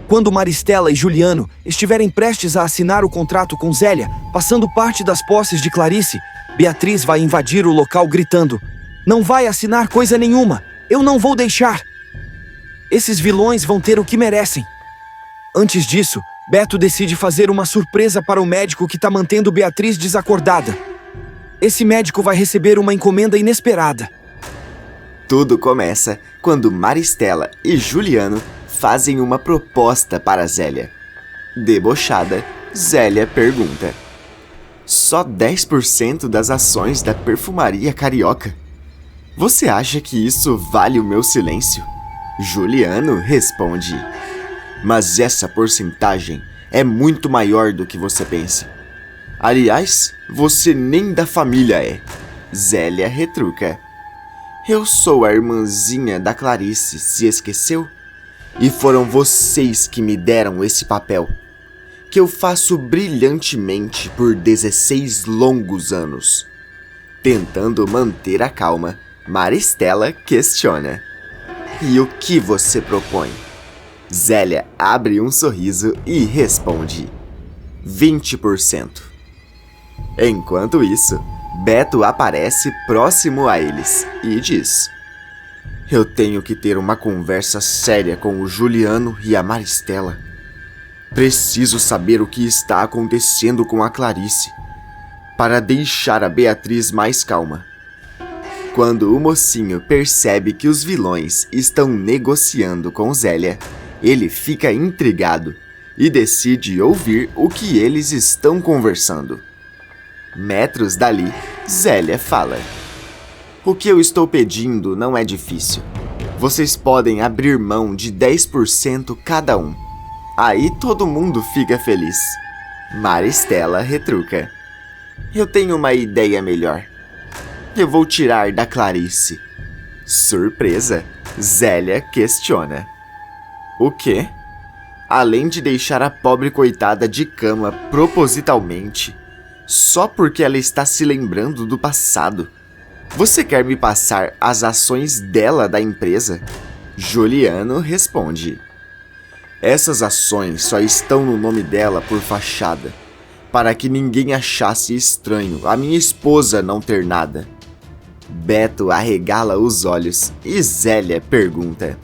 Quando Maristela e Juliano estiverem prestes a assinar o contrato com Zélia, passando parte das posses de Clarice, Beatriz vai invadir o local gritando: "Não vai assinar coisa nenhuma! Eu não vou deixar! Esses vilões vão ter o que merecem!" Antes disso, Beto decide fazer uma surpresa para o médico que está mantendo Beatriz desacordada. Esse médico vai receber uma encomenda inesperada. Tudo começa quando Maristela e Juliano fazem uma proposta para Zélia. Debochada, Zélia pergunta: "Só 10% das ações da perfumaria carioca? Você acha que isso vale o meu silêncio?" Juliano responde: "Mas essa porcentagem é muito maior do que você pensa. Aliás, você nem da família é." Zélia retruca: "Eu sou a irmãzinha da Clarice, se esqueceu? E foram vocês que me deram esse papel, que eu faço brilhantemente por 16 longos anos." Tentando manter a calma, Maristela questiona: "E o que você propõe?" Zélia abre um sorriso e responde: 20%. Enquanto isso, Beto aparece próximo a eles e diz: "Eu tenho que ter uma conversa séria com o Juliano e a Maristela. Preciso saber o que está acontecendo com a Clarice, para deixar a Beatriz mais calma." Quando o mocinho percebe que os vilões estão negociando com Zélia, ele fica intrigado e decide ouvir o que eles estão conversando. Metros dali, Zélia fala: "O que eu estou pedindo não é difícil. Vocês podem abrir mão de 10% cada um. Aí todo mundo fica feliz." Maristela retruca: "Eu tenho uma ideia melhor. Eu vou tirar da Clarice." Surpresa, Zélia questiona: "O quê? Além de deixar a pobre coitada de cama propositalmente, só porque ela está se lembrando do passado, você quer me passar as ações dela da empresa?" Juliano responde: "Essas ações só estão no nome dela por fachada, para que ninguém achasse estranho a minha esposa não ter nada." Beto arregala os olhos e Zélia pergunta: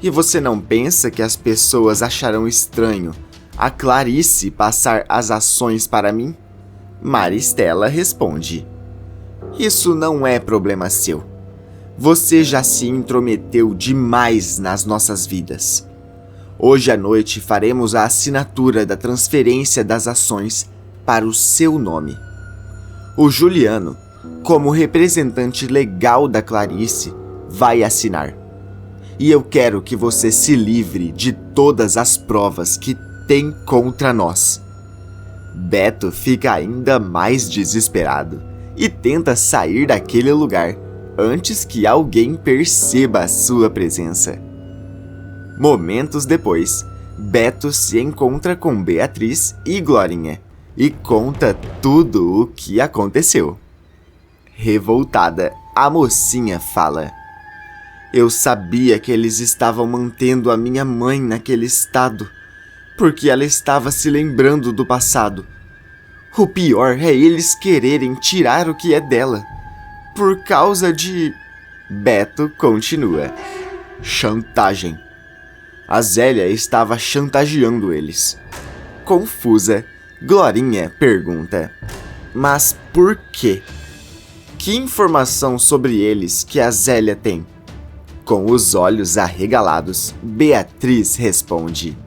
"E você não pensa que as pessoas acharão estranho a Clarice passar as ações para mim?" Maristela responde: "Isso não é problema seu. Você já se intrometeu demais nas nossas vidas. Hoje à noite faremos a assinatura da transferência das ações para o seu nome. O Juliano, como representante legal da Clarice, vai assinar. E eu quero que você se livre de todas as provas que tem contra nós." Beto fica ainda mais desesperado e tenta sair daquele lugar antes que alguém perceba a sua presença. Momentos depois, Beto se encontra com Beatriz e Glorinha e conta tudo o que aconteceu. Revoltada, a mocinha fala: "Eu sabia que eles estavam mantendo a minha mãe naquele estado, porque ela estava se lembrando do passado. O pior é eles quererem tirar o que é dela, por causa de..." Beto continua: "Chantagem. A Zélia estava chantageando eles." Confusa, Glorinha pergunta: "Mas por quê? Que informação sobre eles que a Zélia tem?" Com os olhos arregalados, Beatriz responde: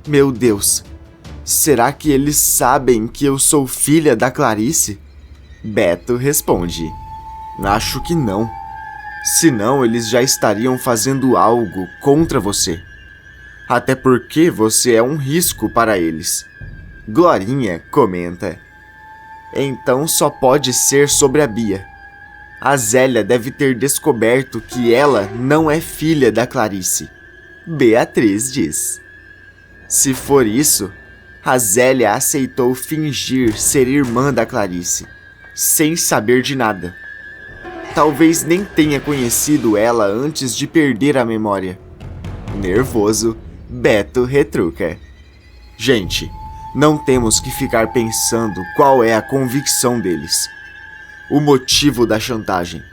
"Meu Deus, será que eles sabem que eu sou filha da Clarice?" Beto responde: "Acho que não. Senão eles já estariam fazendo algo contra você. Até porque você é um risco para eles." Glorinha comenta: "Então só pode ser sobre a Bia. A Zélia deve ter descoberto que ela não é filha da Clarice." Beatriz diz: "Se for isso, a Zélia aceitou fingir ser irmã da Clarice, sem saber de nada. Talvez nem tenha conhecido ela antes de perder a memória." Nervoso, Beto retruca. Gente, não temos que ficar pensando qual é a convicção deles. O motivo da chantagem.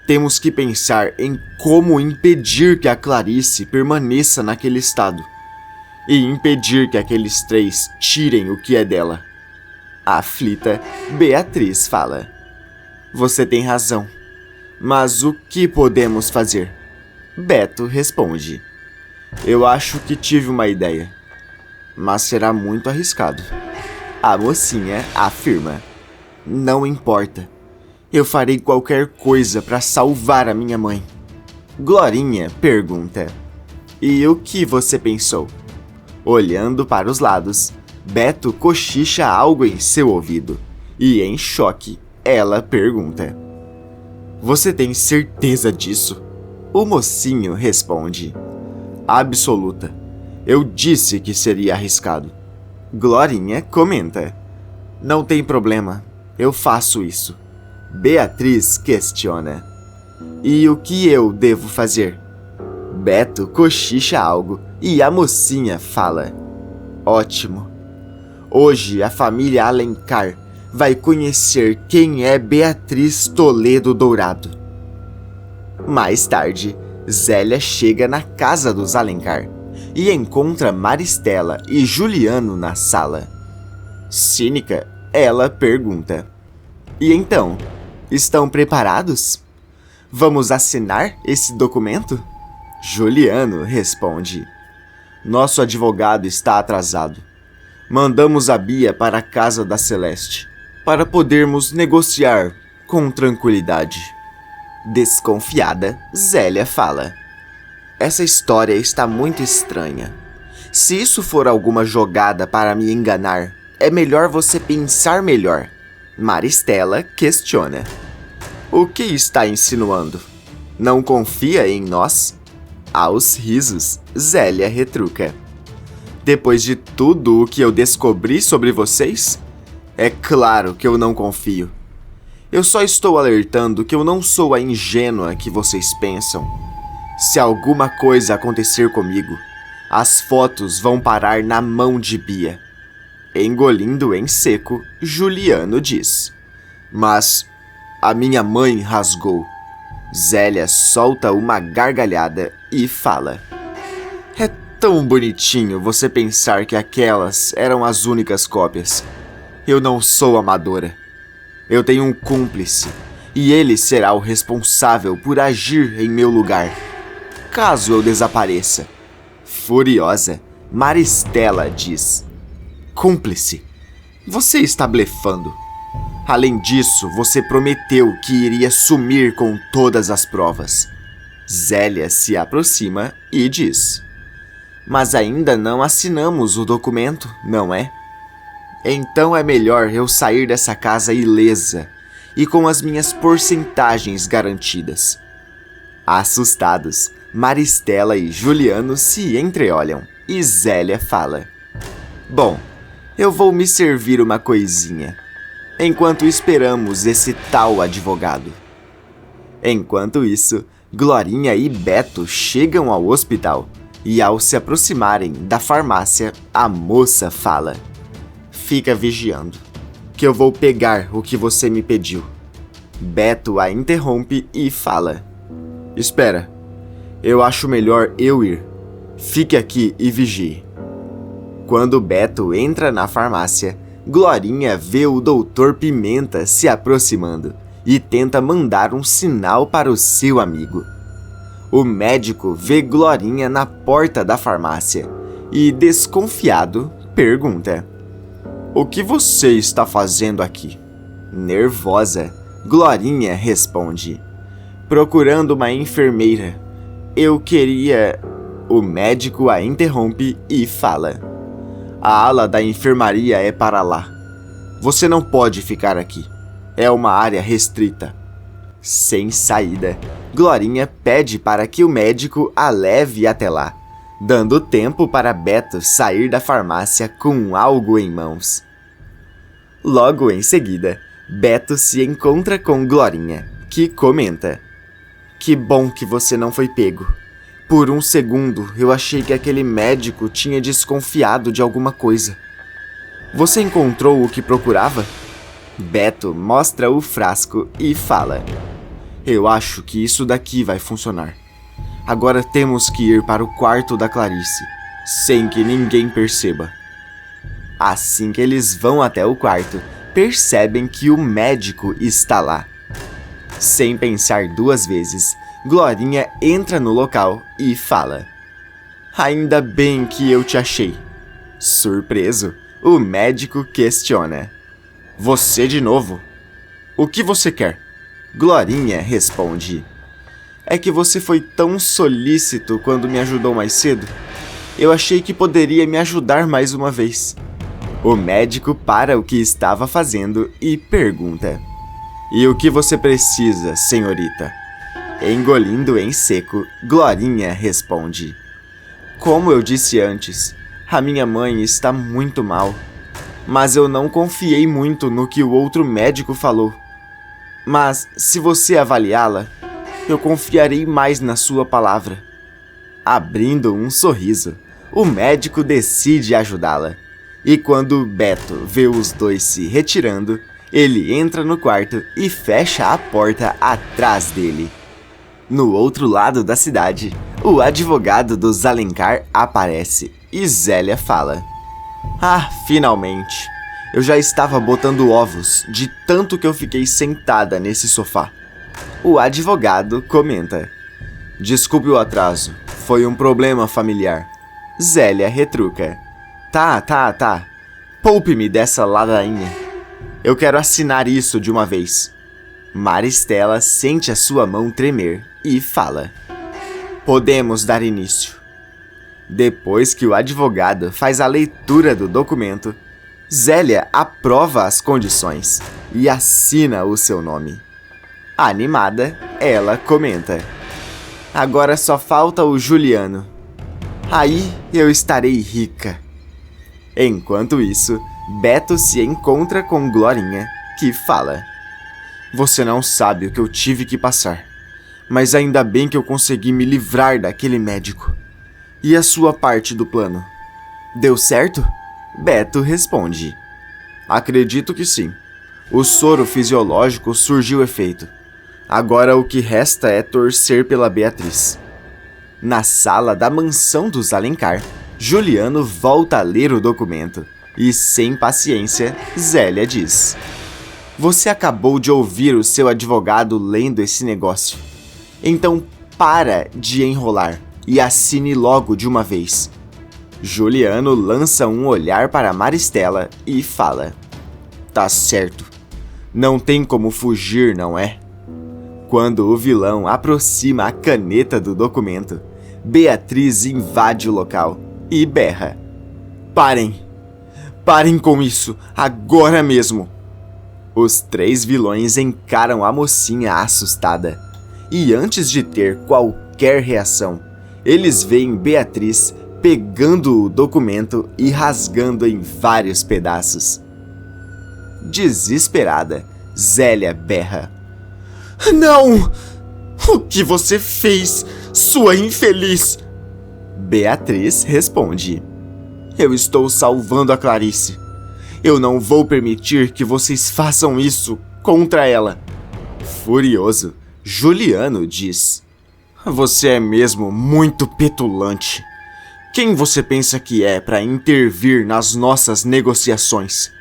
Temos que pensar em como impedir que a Clarice permaneça naquele estado. E impedir que aqueles 3 tirem o que é dela. Aflita, Beatriz fala. Você tem razão. Mas o que podemos fazer? Beto responde. Eu acho que tive uma ideia. Mas será muito arriscado. A mocinha afirma. Não importa. Eu farei qualquer coisa para salvar a minha mãe. Glorinha pergunta. E o que você pensou? Olhando para os lados, Beto cochicha algo em seu ouvido. E em choque, ela pergunta. Você tem certeza disso? O mocinho responde. Absoluta. Eu disse que seria arriscado. Glorinha comenta. Não tem problema, eu faço isso. Beatriz questiona. E o que eu devo fazer? Beto cochicha algo e a mocinha fala. Ótimo. Hoje a família Alencar vai conhecer quem é Beatriz Toledo Dourado. Mais tarde, Zélia chega na casa dos Alencar e encontra Maristela e Juliano na sala. Cínica, ela pergunta. E então, estão preparados? Vamos assinar esse documento? Juliano responde. Nosso advogado está atrasado. Mandamos a Bia para a casa da Celeste, para podermos negociar com tranquilidade. Desconfiada, Zélia fala. Essa história está muito estranha. Se isso for alguma jogada para me enganar, é melhor você pensar melhor. Maristela questiona. O que está insinuando? Não confia em nós? Aos risos, Zélia retruca. Depois de tudo o que eu descobri sobre vocês? É claro que eu não confio. Eu só estou alertando que eu não sou a ingênua que vocês pensam. Se alguma coisa acontecer comigo, as fotos vão parar na mão de Bia. Engolindo em seco, Juliano diz. Mas a minha mãe rasgou. Zélia solta uma gargalhada e fala. É tão bonitinho você pensar que aquelas eram as únicas cópias. Eu não sou amadora. Eu tenho um cúmplice, e ele será o responsável por agir em meu lugar, caso eu desapareça. Furiosa, Maristela diz. Cúmplice? Você está blefando. Além disso, você prometeu que iria sumir com todas as provas. Zélia se aproxima e diz. Mas ainda não assinamos o documento, não é? Então é melhor eu sair dessa casa ilesa e com as minhas porcentagens garantidas. Assustados, Maristela e Juliano se entreolham e Zélia fala. Bom, eu vou me servir uma coisinha, enquanto esperamos esse tal advogado. Enquanto isso, Glorinha e Beto chegam ao hospital e ao se aproximarem da farmácia, a moça fala. Fica vigiando, que eu vou pegar o que você me pediu. Beto a interrompe e fala. Espera, eu acho melhor eu ir. Fique aqui e vigie. Quando Beto entra na farmácia, Glorinha vê o Dr. Pimenta se aproximando e tenta mandar um sinal para o seu amigo. O médico vê Glorinha na porta da farmácia e, desconfiado, pergunta. O que você está fazendo aqui? Nervosa, Glorinha responde. Procurando uma enfermeira. Eu queria... O médico a interrompe e fala. A ala da enfermaria é para lá. Você não pode ficar aqui. É uma área restrita. Sem saída, Glorinha pede para que o médico a leve até lá, dando tempo para Beto sair da farmácia com algo em mãos. Logo em seguida, Beto se encontra com Glorinha, que comenta. Que bom que você não foi pego. Por um segundo, eu achei que aquele médico tinha desconfiado de alguma coisa. Você encontrou o que procurava? Beto mostra o frasco e fala: Eu acho que isso daqui vai funcionar. Agora temos que ir para o quarto da Clarice, sem que ninguém perceba. Assim que eles vão até o quarto, percebem que o médico está lá. Sem pensar duas vezes, Glorinha entra no local e fala: Ainda bem que eu te achei. Surpreso, o médico questiona: Você de novo? O que você quer? Glorinha responde: É que você foi tão solícito quando me ajudou mais cedo. Eu achei que poderia me ajudar mais uma vez. O médico para o que estava fazendo e pergunta: E o que você precisa, senhorita? Engolindo em seco, Glorinha responde: Como eu disse antes, a minha mãe está muito mal. Mas eu não confiei muito no que o outro médico falou. Mas, se você avaliá-la, eu confiarei mais na sua palavra. Abrindo um sorriso, o médico decide ajudá-la. E quando Beto vê os dois se retirando, ele entra no quarto e fecha a porta atrás dele. No outro lado da cidade, o advogado dos Alencar aparece e Zélia fala: Ah, finalmente! Eu já estava botando ovos de tanto que eu fiquei sentada nesse sofá. O advogado comenta: Desculpe o atraso, foi um problema familiar. Zélia retruca: Tá. Poupe-me dessa ladainha. Eu quero assinar isso de uma vez. Maristela sente a sua mão tremer e fala: Podemos dar início. Depois que o advogado faz a leitura do documento, Zélia aprova as condições e assina o seu nome. Animada, ela comenta: Agora só falta o Juliano. Aí eu estarei rica. Enquanto isso, Beto se encontra com Glorinha, que fala: Você não sabe o que eu tive que passar, mas ainda bem que eu consegui me livrar daquele médico. E a sua parte do plano? Deu certo? Beto responde: Acredito que sim. O soro fisiológico surgiu efeito. Agora o que resta é torcer pela Beatriz. Na sala da mansão dos Alencar, Juliano volta a ler o documento e, sem paciência, Zélia diz: Você acabou de ouvir o seu advogado lendo esse negócio. Então para de enrolar e assine logo de uma vez. Juliano lança um olhar para Maristela e fala: Tá certo. Não tem como fugir, não é? Quando o vilão aproxima a caneta do documento, Beatriz invade o local e berra: Parem! Parem com isso, agora mesmo! Os três vilões encaram a mocinha assustada. E antes de ter qualquer reação, eles veem Beatriz pegando o documento e rasgando em vários pedaços. Desesperada, Zélia berra: Não! O que você fez, sua infeliz? Beatriz responde: Eu estou salvando a Clarice. Eu não vou permitir que vocês façam isso contra ela. Furioso, Juliano diz: Você é mesmo muito petulante. Quem você pensa que é para intervir nas nossas negociações?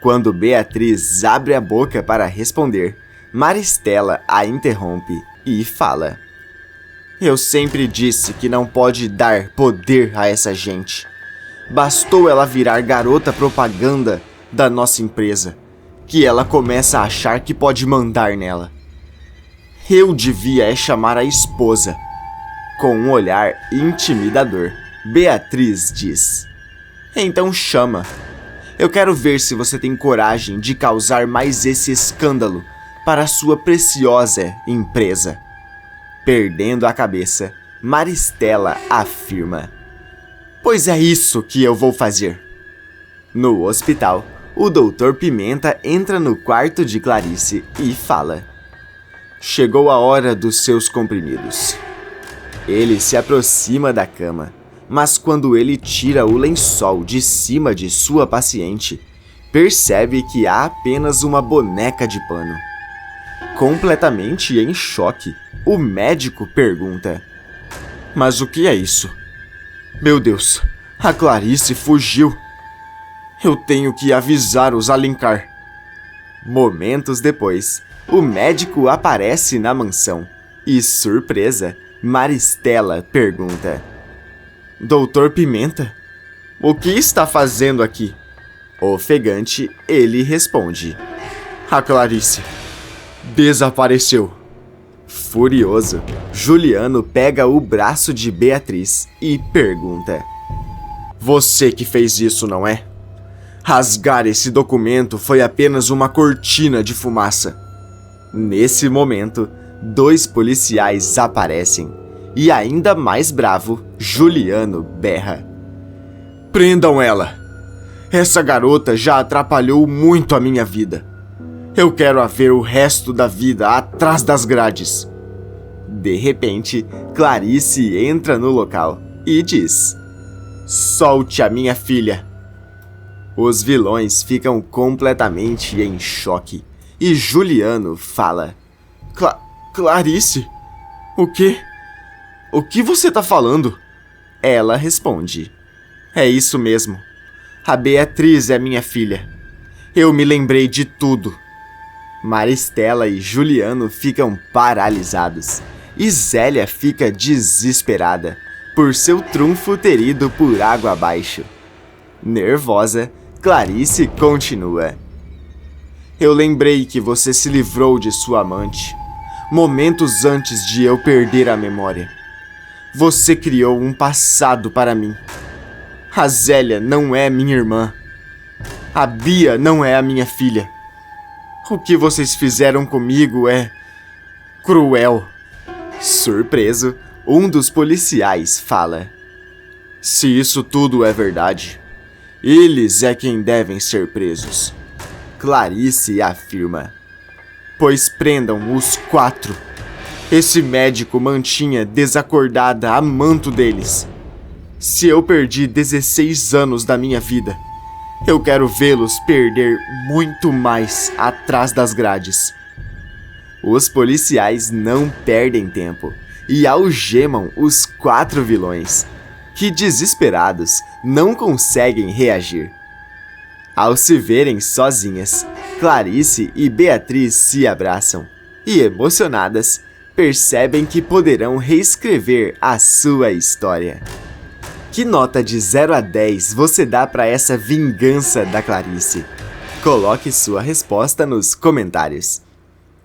Quando Beatriz abre a boca para responder, Maristela a interrompe e fala: Eu sempre disse que não pode dar poder a essa gente. Bastou ela virar garota propaganda da nossa empresa, que ela começa a achar que pode mandar nela. Eu devia chamar a esposa. Com um olhar intimidador, Beatriz diz: Então chama. Eu quero ver se você tem coragem de causar mais esse escândalo para a sua preciosa empresa. Perdendo a cabeça, Maristela afirma: Pois é isso que eu vou fazer. No hospital, o Dr. Pimenta entra no quarto de Clarice e fala: Chegou a hora dos seus comprimidos. Ele se aproxima da cama, mas quando ele tira o lençol de cima de sua paciente, percebe que há apenas uma boneca de pano. Completamente em choque, o médico pergunta: "Mas o que é isso? Meu Deus, a Clarice fugiu. Eu tenho que avisar os Alencar." Momentos depois, o médico aparece na mansão e, surpresa, Maristela pergunta: "Doutor Pimenta, o que está fazendo aqui?" Ofegante, ele responde: "A Clarice desapareceu." Furioso, Juliano pega o braço de Beatriz e pergunta: "Você que fez isso, não é? Rasgar esse documento foi apenas uma cortina de fumaça." Nesse momento, 2 policiais aparecem e, ainda mais bravo, Juliano berra: "Prendam ela! Essa garota já atrapalhou muito a minha vida. Eu quero a ver o resto da vida atrás das grades." De repente, Clarice entra no local e diz: "Solte a minha filha." Os vilões ficam completamente em choque e Juliano fala: Clarice? O quê? O que você tá falando?" Ela responde: "É isso mesmo. A Beatriz é minha filha. Eu me lembrei de tudo." Maristela e Juliano ficam paralisados e Zélia fica desesperada por seu trunfo ter ido por água abaixo. Nervosa, Clarice continua: "Eu lembrei que você se livrou de sua amante, momentos antes de eu perder a memória. Você criou um passado para mim. A Zélia não é minha irmã. A Bia não é a minha filha. O que vocês fizeram comigo é cruel." Surpreso, um dos policiais fala: "Se isso tudo é verdade, eles é quem devem ser presos." Clarice afirma: "Pois prendam os 4. Esse médico mantinha desacordada a manto deles. Se eu perdi 16 anos da minha vida, eu quero vê-los perder muito mais atrás das grades." Os policiais não perdem tempo e algemam os 4 vilões, que, desesperados, não conseguem reagir. Ao se verem sozinhas, Clarice e Beatriz se abraçam e, emocionadas, percebem que poderão reescrever a sua história. Que nota de 0 a 10 você dá para essa vingança da Clarice? Coloque sua resposta nos comentários.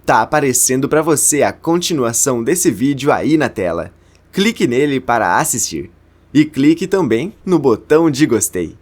Tá aparecendo para você a continuação desse vídeo aí na tela. Clique nele para assistir. E clique também no botão de gostei.